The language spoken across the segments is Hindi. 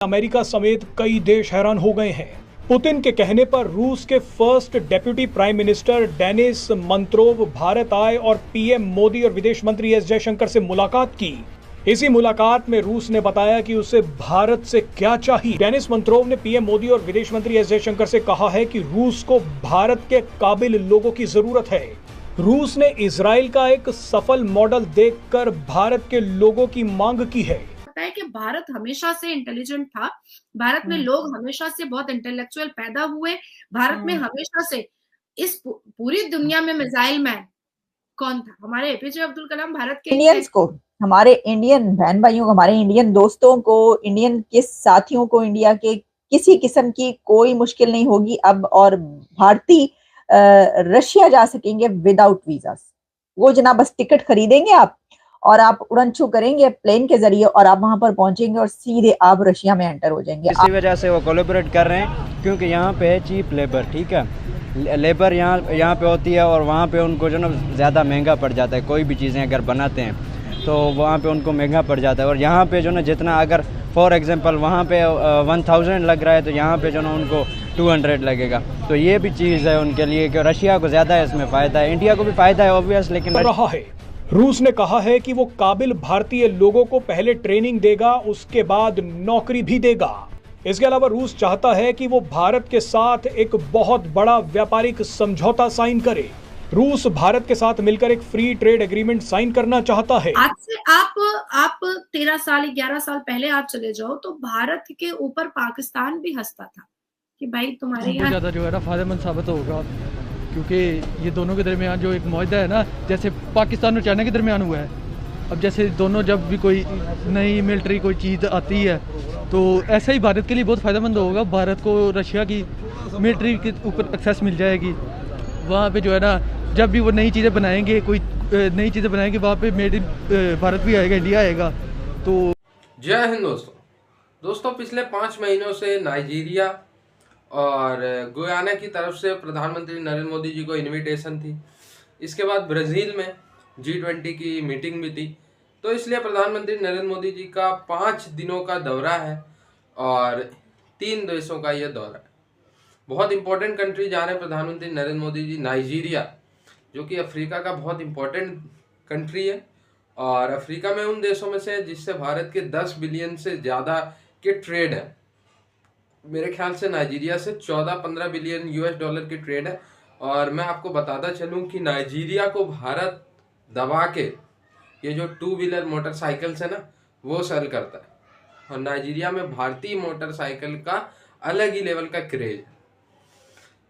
अमेरिका समेत कई देश हैरान हो गए हैं। पुतिन के कहने पर रूस के first deputy prime minister Denis Manturov Bharat आए और पीएम मोदी और विदेश मंत्री एस जयशंकर से मुलाकात की। इसी मुलाकात में रूस ने बताया कि उसे भारत से क्या चाहिए। डेनिस मंत्रोव ने पीएम मोदी और विदेश मंत्री एस जयशंकर से कहा है कि रूस को भारत के काबिल लोगों की जरूरत है। रूस ने इजराइल का एक सफल मॉडल देखकर भारत के लोगों की मांग की है। है कि भारत हमेशा से इंटेलिजेंट था, भारत में लोग हमेशा से बहुत इंटेलेक्चुअल पैदा हुए, भारत में हमेशा से इस पूरी दुनिया में मिसाइल मैन कौन था? हमारे एपीजे अब्दुल कलाम भारत के इंडियंस को, हमारे इंडियन बहन भाइयों को, हमारे इंडियन दोस्तों को, इंडियन के साथियों को इंडिया के किसी किस्म की कोई मुश्किल नहीं होगी अब। और भारतीय रशिया जा सकेंगे विदाउट वीजा। वो जनाब बस टिकट खरीदेंगे आप और आप उड़न छू करेंगे प्लेन के जरिए और आप वहां पर पहुंचेंगे और सीधे आप रशिया में एंटर हो जाएंगे। इसी वजह से वो कोलैबोरेट कर रहे हैं क्योंकि यहाँ पे है चीप लेबर, ठीक है। लेबर यहाँ पे होती है और वहाँ पे उनको जो ना ज़्यादा महंगा पड़ जाता है। कोई भी चीज़ें अगर बनाते हैं तो वहाँ पे उनको महंगा पड़ जाता है। और यहाँ पे जो ना जितना अगर फॉर एग्जांपल वहाँ पे 1000 लग रहा है तो यहाँ पे जो ना उनको 200 लगेगा। तो ये भी चीज़ है उनके लिए कि रशिया को ज़्यादा है इसमें फ़ायदा है, इंडिया को भी फ़ायदा है ऑब्वियस। लेकिन रहा है रूस ने कहा है कि वो काबिल भारतीय लोगों को पहले ट्रेनिंग देगा, उसके बाद नौकरी भी देगा। इसके अलावा रूस चाहता है कि वो भारत के साथ एक बहुत बड़ा व्यापारिक समझौता साइन करे। रूस भारत के साथ मिलकर एक फ्री ट्रेड एग्रीमेंट साइन करना चाहता है। आज से आप 13 साल 11 साल पहले आप चले जाओ तो भारत के ऊपर पाकिस्तान भी हंसता था कि भाई तुम्हारे यहाँ ज्यादा जो है ना फायदेमंद साबित होगा, क्योंकि ये दोनों के दरमियान जो एक मुआहदा है ना, जैसे पाकिस्तान और चाइना के दरमियान हुआ है। अब जैसे दोनों जब भी कोई नई मिलिट्री कोई चीज़ आती है तो ऐसा ही भारत के लिए बहुत फ़ायदेमंद होगा। भारत को रशिया की मिलिट्री के ऊपर एक्सेस मिल जाएगी। वहाँ पे जो है ना जब भी वो नई चीज़ें बनाएंगे, कोई नई चीज़ें बनाएंगे, वहाँ पे मेड इन भारत भी आएगा, इंडिया आएगा। तो जय हिंद दोस्तों, पिछले 5 महीनों से नाइजीरिया और गुयाना की तरफ से प्रधानमंत्री नरेंद्र मोदी जी को इनविटेशन थी। इसके बाद ब्राज़ील में G20 की मीटिंग भी थी। तो इसलिए प्रधानमंत्री नरेंद्र मोदी जी का 5 दिनों का दौरा है और 3 देशों का यह दौरा है। बहुत इंपॉर्टेंट कंट्री जा रहे हैं प्रधानमंत्री नरेंद्र मोदी जी, नाइजीरिया, जो कि अफ्रीका का बहुत इंपॉर्टेंट कंट्री है और अफ्रीका में उन देशों में से है जिससे भारत के 10 बिलियन से ज़्यादा के ट्रेड है। मेरे ख्याल से नाइजीरिया से 14-15 बिलियन US डॉलर की ट्रेड है। और मैं आपको बताता चलूं कि नाइजीरिया को भारत दबा के ये जो 2 व्हीलर मोटरसाइकिल्स है ना वो सेल करता है। और नाइजीरिया में भारतीय मोटरसाइकिल का अलग ही लेवल का क्रेज है।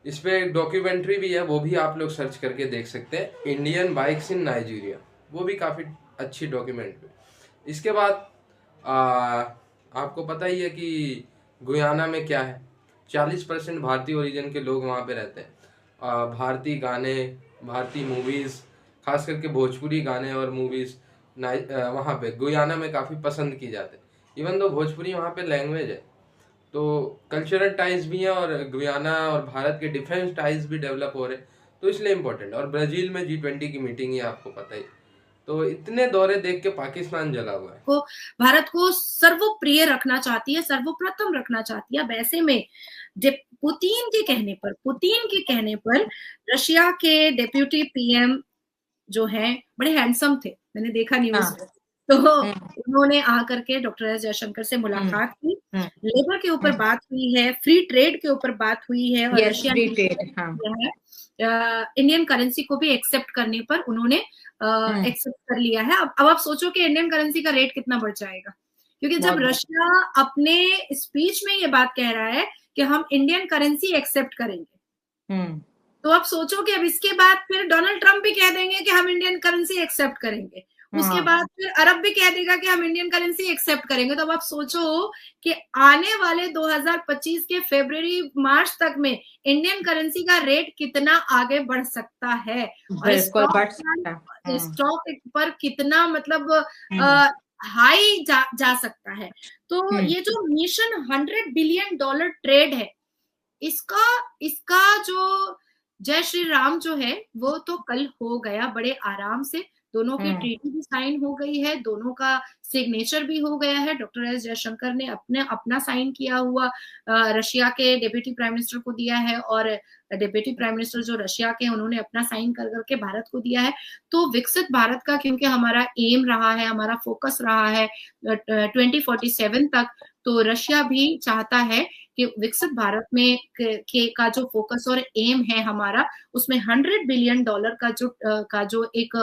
इस पे एक डॉक्यूमेंट्री भी है, वो भी आप लोग सर्च करके देख सकते हैं, इंडियन बाइक्स इन नाइजीरिया। वो भी काफ़ी अच्छी डॉक्यूमेंट्री। इसके बाद आपको पता ही है कि गुयाना में क्या है, 40% भारतीय ओरिजिन के लोग वहाँ पे रहते हैं। भारतीय गाने, भारतीय मूवीज़, खास करके भोजपुरी गाने और मूवीज़ वहाँ पे गुयाना में काफ़ी पसंद की जाते हैं। इवन दो भोजपुरी वहाँ पे लैंग्वेज है, तो कल्चरल टाइज भी हैं और गुयाना और भारत के डिफेंस टाइज भी डेवलप हो रहे हैं, तो इसलिए इम्पोर्टेंट। और ब्राज़ील में G20 की मीटिंग है, आपको पता ही। तो इतने दौरे देख के पाकिस्तान जला हुआ है। को भारत को सर्वप्रिय रखना चाहती है, सर्वप्रथम रखना चाहती है। अब ऐसे में पुतिन के कहने पर रशिया के डेप्यूटी पीएम जो है बड़े हैंडसम थे, मैंने देखा न्यूज में। तो उन्होंने आकर के डॉक्टर एस जयशंकर से मुलाकात की, लेबर के ऊपर बात हुई है, फ्री ट्रेड के ऊपर बात हुई है और रशिया ने इंडियन करेंसी को भी एक्सेप्ट करने पर उन्होंने एक्सेप्ट कर लिया है। अब आप सोचो कि इंडियन करेंसी का रेट कितना बढ़ जाएगा, क्योंकि जब रशिया अपने स्पीच में ये बात कह रहा है कि हम इंडियन करेंसी एक्सेप्ट करेंगे, तो आप सोचो कि अब इसके बाद फिर डोनाल्ड ट्रंप भी कह देंगे कि हम इंडियन करेंसी एक्सेप्ट करेंगे, उसके बाद फिर अरब भी कह देगा कि हम इंडियन करेंसी एक्सेप्ट करेंगे। तो अब आप सोचो कि आने वाले 2025 के फरवरी मार्च तक में इंडियन करेंसी का रेट कितना आगे बढ़ सकता है और स्टॉक पर कितना मतलब हाई जा सकता है। तो ये जो मिशन $100 बिलियन ट्रेड है, इसका जो जय श्री राम जो है वो तो कल हो गया बड़े आराम से। दोनों की ट्रीटी भी साइन हो गई है, दोनों का सिग्नेचर भी हो गया है। डॉक्टर एस जयशंकर ने अपना साइन किया हुआ रशिया के डेप्यूटी प्राइम मिनिस्टर को दिया है, और डेप्यूटी प्राइम मिनिस्टर जो रशिया के उन्होंने अपना साइन कर करके भारत को दिया है। तो विकसित भारत का क्योंकि हमारा एम रहा है, हमारा फोकस रहा है 2047 तक, तो रशिया भी चाहता है कि विकसित भारत में का जो फोकस और एम है हमारा, उसमें $100 बिलियन का जो एक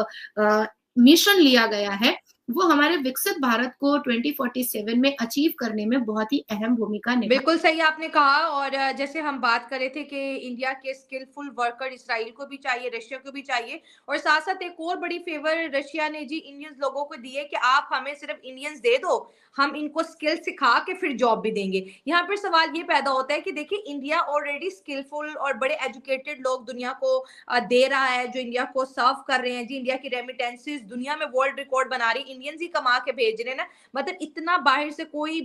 मिशन लिया गया है, वो हमारे विकसित भारत को 2047 में अचीव करने में बहुत ही अहम भूमिका निभा। बिल्कुल सही आपने कहा। और जैसे हम बात कर रहे थे कि इंडिया के स्किलफुल वर्कर इसराइल को भी चाहिए, रशिया को भी चाहिए, और साथ साथ एक और बड़ी फेवर रशिया ने जी इंडियंस लोगों को दी है कि आप हमें सिर्फ इंडियंस दे दो, हम इनको स्किल सिखा के फिर जॉब भी देंगे। यहाँ पर सवाल ये पैदा होता है कि देखिए इंडिया ऑलरेडी स्किलफुल और बड़े एजुकेटेड लोग दुनिया को दे रहा है, जो इंडिया को सर्व कर रहे हैं जी। इंडिया की रेमिटेंसेस दुनिया में वर्ल्ड रिकॉर्ड बना रही, इंडियंस ही कमा के भेज रहे हैं ना। मतलब इतना बाहर से कोई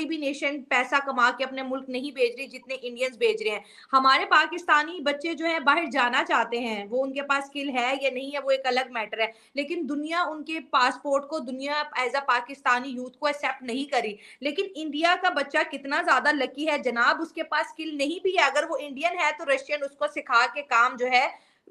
भी नेशन पैसा कमा के अपने मुल्क नहीं भेज रही जितने इंडियंस भेज रहे हैं। हमारे पाकिस्तानी बच्चे जो है बाहर जाना चाहते हैं, वो उनके पास स्किल है या नहीं है वो एक अलग मैटर है, लेकिन दुनिया उनके पासपोर्ट को, दुनिया एज अ पाकिस्तानी यूथ को एक्सेप्ट नहीं करी। लेकिन इंडिया का बच्चा कितना ज्यादा लकी है जनाब, उसके पास स्किल नहीं भी है, अगर वो इंडियन है तो रशियन उसको सिखा के काम जो है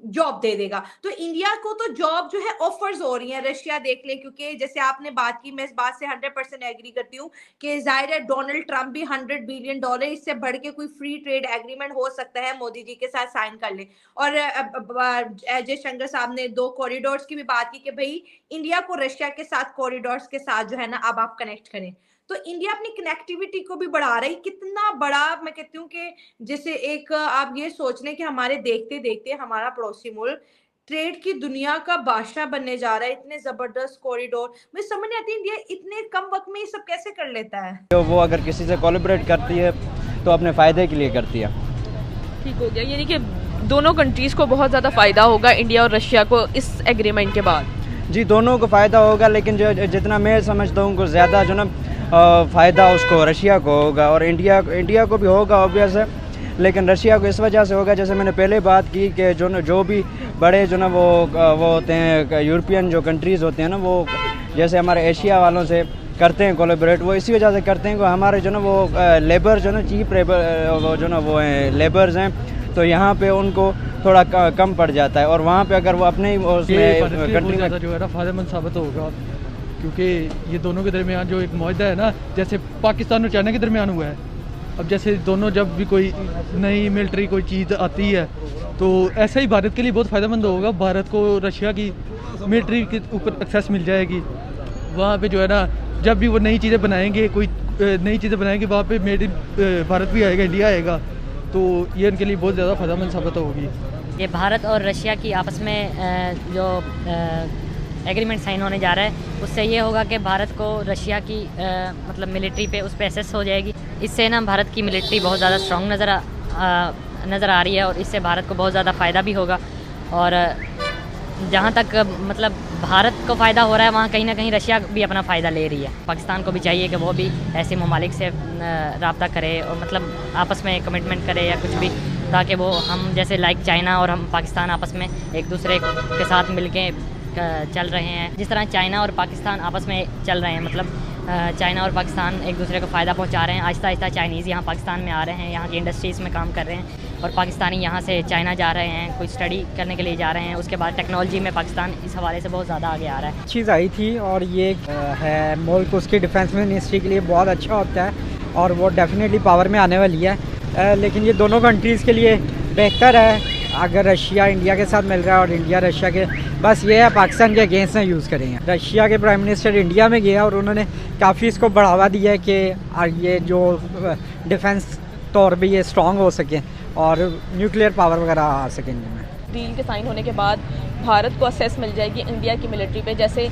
जॉब दे देगा। तो इंडिया को तो जॉब जो है ऑफर्स हो रही है, रशिया देख ले, क्योंकि जैसे आपने बात की, मैं इस बात से 100% एग्री करती हूँ कि जाहिर है डोनाल्ड ट्रंप भी $100 बिलियन, इससे बढ़ के कोई फ्री ट्रेड एग्रीमेंट हो सकता है मोदी जी के साथ साइन कर ले। और जयशंकर साहब ने 2 कॉरिडोर्स की भी बात की कि भाई इंडिया को रशिया के साथ कॉरिडोर्स के साथ जो है ना अब आप कनेक्ट करें। तो इंडिया अपनी कनेक्टिविटी को भी बढ़ा रही, कितना बड़ा मैं कहती हूँ कि जैसे एक आप ये सोच लें कि हमारे देखते देखते हमारा पड़ोसी मुल्क ट्रेड की दुनिया का बादशाह बनने जा रहा है। इतने जबरदस्त कॉरिडोर, मुझे समझ नहीं आती इंडिया इतने कम वक्त में ये सब कैसे कर लेता है। तो वो अगर किसी से कोलैबोरेट करती है तो अपने फायदे के लिए करती है। ठीक हो गया, यानी कि दोनों कंट्रीज को बहुत ज्यादा फायदा होगा इंडिया और रशिया को इस एग्रीमेंट के बाद। जी दोनों को फायदा होगा, लेकिन जो जितना मैं समझता हूँ कुछ ज्यादा जो ना फ़ायदा उसको रशिया को होगा, और इंडिया को भी होगा ऑब्वियस है, लेकिन रशिया को इस वजह से होगा, जैसे मैंने पहले बात की कि जो भी बड़े जो ना वो होते हैं यूरोपियन जो कंट्रीज़ होते हैं ना, वो जैसे हमारे एशिया वालों से करते हैं कोलैबोरेट, वो इसी वजह से करते हैं कि हमारे जो ना वो लेबर जो ना चीप लेबर जो ना वो हैं लेबर्स हैं, तो यहाँ पे उनको थोड़ा कम पड़ जाता है, और वहाँ पे अगर वो अपने उसमें कंट्री में जो है ना फ़ायदेमंद साबित होगा, क्योंकि ये दोनों के दरमियान जो एक मुआहदा है ना, जैसे पाकिस्तान और चाइना के दरमियान हुआ है, अब जैसे दोनों जब भी कोई नई मिलिट्री कोई चीज़ आती है तो ऐसा ही भारत के लिए बहुत फ़ायदेमंद होगा। भारत को रशिया की मिलिट्री के ऊपर एक्सेस मिल जाएगी, वहाँ पे जो है ना जब भी वो नई चीज़ें बनाएंगे, कोई नई चीज़ें बनाएंगे, वहाँ पे मेड इन भारत भी आएगा, इंडिया आएगा, तो ये उनके लिए बहुत ज़्यादा फ़ायदेमंद साबित होगी। ये भारत और रशिया की आपस में जो एग्रीमेंट साइन होने जा रहा है, उससे ये होगा कि भारत को रशिया की मतलब मिलिट्री पे उस पर एसेस हो जाएगी। इससे ना भारत की मिलिट्री बहुत ज़्यादा स्ट्रॉन्ग नज़र आ रही है, और इससे भारत को बहुत ज़्यादा फ़ायदा भी होगा। और जहाँ तक मतलब भारत को फ़ायदा हो रहा है, वहाँ कहीं ना कहीं रशिया भी अपना फ़ायदा ले रही है। पाकिस्तान को भी चाहिए कि वो भी ऐसे ममालिक से रब्ता करे और मतलब आपस में कमिटमेंट करे या कुछ भी, ताकि वो हम जैसे लाइक चाइना और हम पाकिस्तान आपस में एक दूसरे के साथ मिल के चल रहे हैं, जिस तरह चाइना और पाकिस्तान आपस में चल रहे हैं, मतलब चाइना और पाकिस्तान एक दूसरे को फ़ायदा पहुंचा रहे हैं। आहिस्ता आहिस्ता चाइनीज़ यहाँ पाकिस्तान में आ रहे हैं, यहाँ की इंडस्ट्रीज़ में काम कर रहे हैं, और पाकिस्तानी यहाँ से चाइना जा रहे हैं, कोई स्टडी करने के लिए जा रहे हैं। उसके बाद टेक्नोलॉजी में पाकिस्तान इस हवाले से बहुत ज़्यादा आगे आ रहा है। चीज़ आई थी, और ये है मुल्क उसकी डिफेंस मिनिस्ट्री के लिए बहुत अच्छा होता है, और वो डेफिनेटली पावर में आने वाली है। लेकिन ये दोनों कंट्रीज़ के लिए बेहतर है अगर रशिया इंडिया के साथ मिल रहा है, और इंडिया रशिया के, बस ये है पाकिस्तान के अगेंस्ट ना यूज़ करेंगे। रशिया के प्राइम मिनिस्टर इंडिया में गया और उन्होंने काफ़ी इसको बढ़ावा दिया है कि ये जो डिफेंस तौर पे ये स्ट्रॉन्ग हो सकें और न्यूक्लियर पावर वगैरह आ सकें इनमें। डील के साइन होने के बाद भारत को असेस मिल जाएगी इंडिया की मिलिट्री पे, जैसे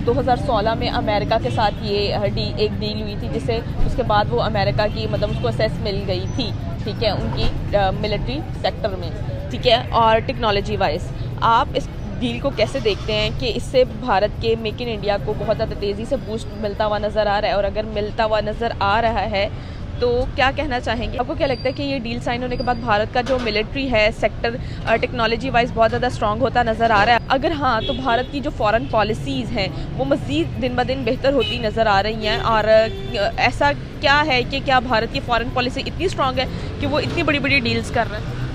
2016 में अमेरिका के साथ ये एक डील हुई थी, जिससे उसके बाद वो अमेरिका की मतलब उसको असेस मिल गई थी, ठीक है, उनकी मिलिट्री सेक्टर में, ठीक है। और टेक्नोलॉजी वाइज आप इस डील को कैसे देखते हैं कि इससे भारत के मेक इन इंडिया को बहुत ज़्यादा तेज़ी से बूस्ट मिलता हुआ नज़र आ रहा है, और अगर मिलता हुआ नज़र आ रहा है तो क्या कहना चाहेंगे? आपको क्या लगता है कि ये डील साइन होने के बाद भारत का जो मिलिट्री है सेक्टर टेक्नोलॉजी वाइज बहुत ज़्यादा स्ट्रॉन्ग होता नज़र आ रहा है? अगर हाँ, तो भारत की जो फॉरेन पॉलिसीज़ हैं वो मज़ीद दिन ब दिन बेहतर होती नज़र आ रही हैं, और ऐसा क्या है कि क्या भारत की फॉरेन पॉलिसी इतनी स्ट्रॉन्ग है कि वो इतनी बड़ी बड़ी डील्स कर रहे हैं?